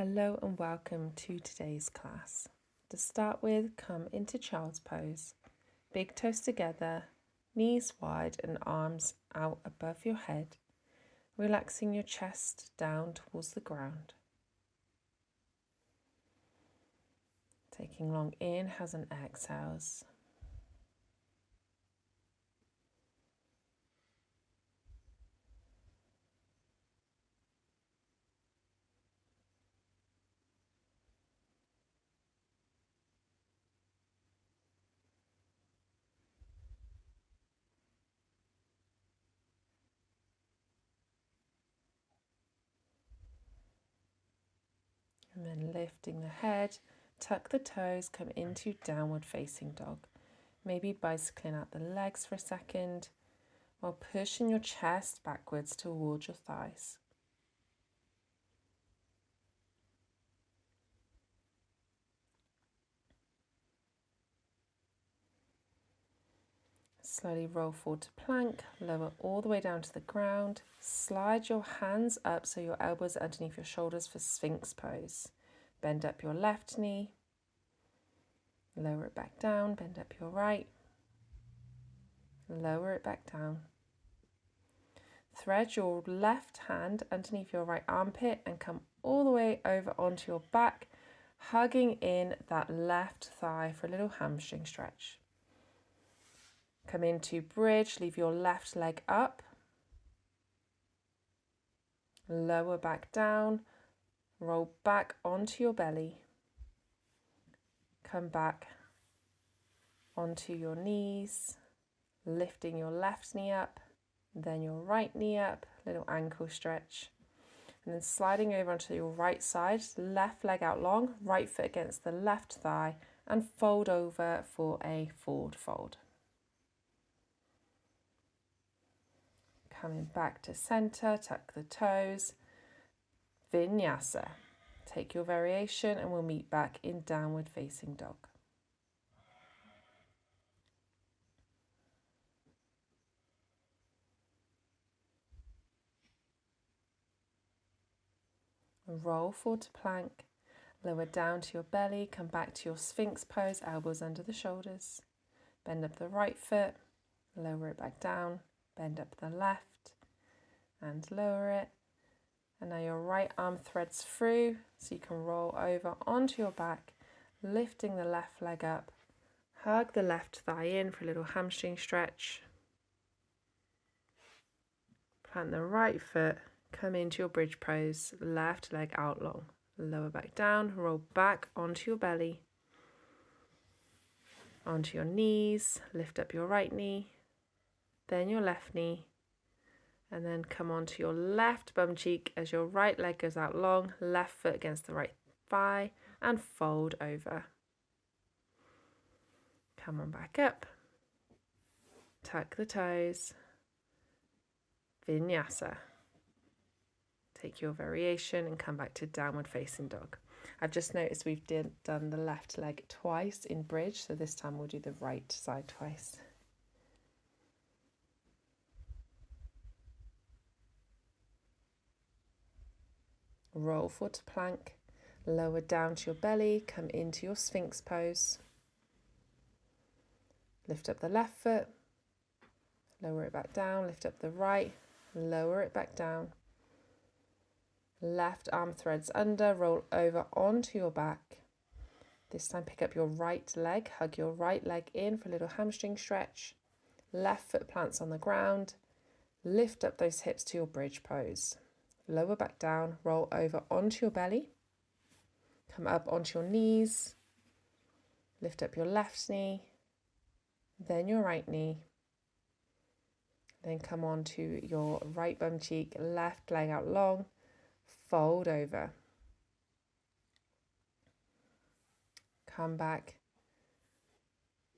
Hello and welcome to today's class. To start with, come into child's pose. Big toes together, knees wide and arms out above your head, relaxing your chest down towards the ground. Taking long inhales and exhales. And then lifting the head, tuck the toes, come into downward facing dog. Maybe bicycling out the legs for a second while pushing your chest backwards towards your thighs. Slowly roll forward to plank, lower all the way down to the ground. Slide your hands up so your elbows are underneath your shoulders for Sphinx pose. Bend up your left knee, lower it back down, bend up your right, lower it back down. Thread your left hand underneath your right armpit and come all the way over onto your back, hugging in that left thigh for a little hamstring stretch. Come into bridge, leave your left leg up, lower back down, roll back onto your belly, come back onto your knees, lifting your left knee up, then your right knee up, little ankle stretch, and then sliding over onto your right side, left leg out long, right foot against the left thigh, and fold over for a forward fold. Coming back to center, tuck the toes, Vinyasa. Take your variation and we'll meet back in downward facing dog. Roll forward to plank, lower down to your belly, come back to your Sphinx pose, elbows under the shoulders. Bend up the right foot, lower it back down, bend up the left and lower it. And now your right arm threads through so you can roll over onto your back, lifting the left leg up. Hug the left thigh in for a little hamstring stretch. Plant the right foot, come into your bridge pose, left leg out long. Lower back down, roll back onto your belly, onto your knees, lift up your right knee, then your left knee, and then come onto your left bum cheek as your right leg goes out long, left foot against the right thigh, and fold over. Come on back up, tuck the toes, Vinyasa. Take your variation and come back to downward facing dog. I've just noticed we've done the left leg twice in bridge, so this time we'll do the right side twice. Roll forward to plank, lower down to your belly, come into your Sphinx pose. Lift up the left foot, lower it back down, lift up the right, lower it back down. Left arm threads under, roll over onto your back. This time pick up your right leg, hug your right leg in for a little hamstring stretch. Left foot plants on the ground, lift up those hips to your bridge pose. Lower back down, roll over onto your belly, come up onto your knees, lift up your left knee, then your right knee, then come onto your right bum cheek, left leg out long, fold over. Come back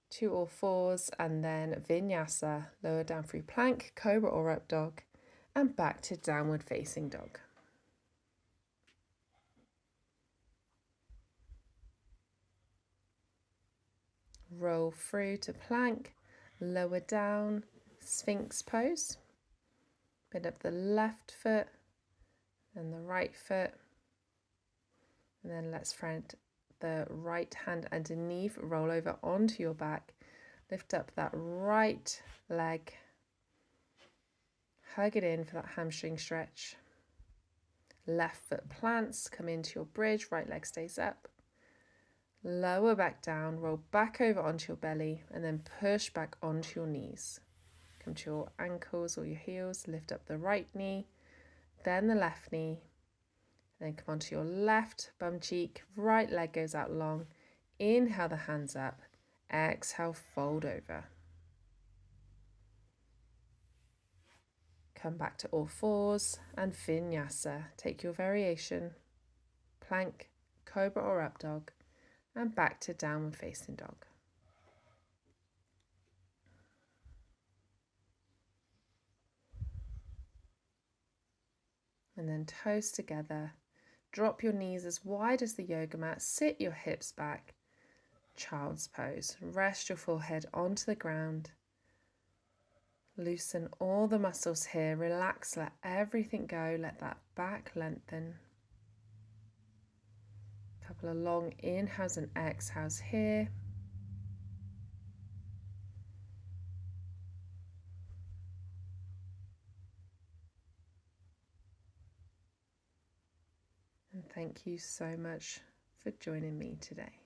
to all fours and then Vinyasa, lower down through plank, cobra or up dog, and back to downward facing dog. Roll through to plank, lower down, Sphinx pose. Bend up the left foot and the right foot. And then let's front the right hand underneath, roll over onto your back, lift up that right leg, hug it in for that hamstring stretch. Left foot plants, come into your bridge, right leg stays up. Lower back down, roll back over onto your belly, and then push back onto your knees. Come to your ankles or your heels, lift up the right knee, then the left knee, then come onto your left bum cheek, right leg goes out long. Inhale the hands up, exhale, fold over. Come back to all fours and vinyasa. Take your variation, plank, cobra or up dog, and back to downward facing dog. And then toes together. Drop your knees as wide as the yoga mat. Sit your hips back. Child's pose. Rest your forehead onto the ground. Loosen all the muscles here. Relax, let everything go. Let that back lengthen. A couple of long inhales and exhales here. And thank you so much for joining me today.